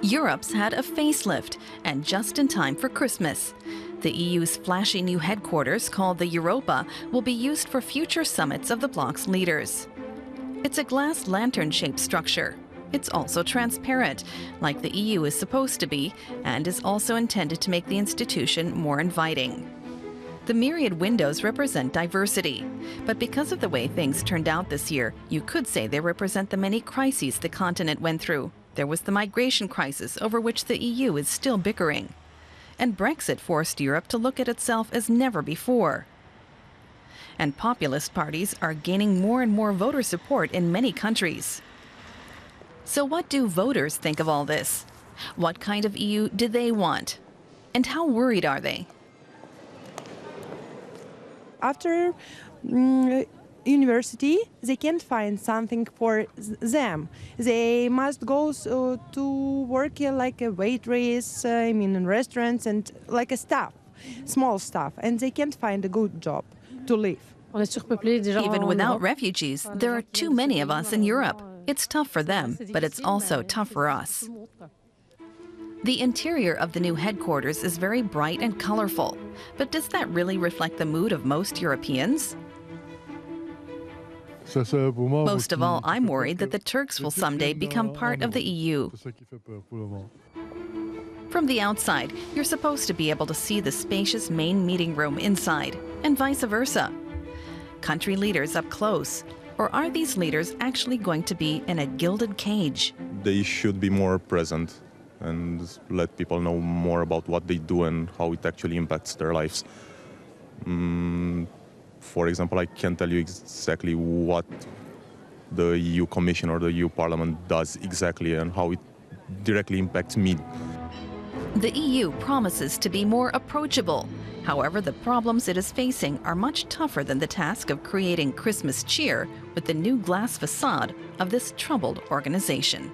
Europe's had a facelift, and just in time for Christmas. The EU's flashy new headquarters, called the Europa, will be used for future summits of the bloc's leaders. It's a glass lantern-shaped structure. It's also transparent, like the EU is supposed to be, and is also intended to make the institution more inviting. The myriad windows represent diversity, but because of the way things turned out this year, you could say they represent the many crises the continent went through. There was the migration crisis, over which the EU is still bickering. And Brexit forced Europe to look at itself as never before. And populist parties are gaining more and more voter support in many countries. So what do voters think of all this? What kind of EU do they want? And how worried are they? After university, they can't find something for them. They must go to work like a waitress, in restaurants and like a staff, small staff, and they can't find a good job to live. Even without refugees, there are too many of us in Europe. It's tough for them, but it's also tough for us. The interior of the new headquarters is very bright and colorful. But does that really reflect the mood of most Europeans? Most of all, I'm worried that the Turks will someday become part of the EU. From the outside, you're supposed to be able to see the spacious main meeting room inside, and vice versa. Country leaders up close. Or are these leaders actually going to be in a gilded cage? They should be more present and let people know more about what they do and how it actually impacts their lives. For example, I can't tell you exactly what the EU Commission or the EU Parliament does exactly and how it directly impacts me. The EU promises to be more approachable. However, the problems it is facing are much tougher than the task of creating Christmas cheer with the new glass facade of this troubled organization.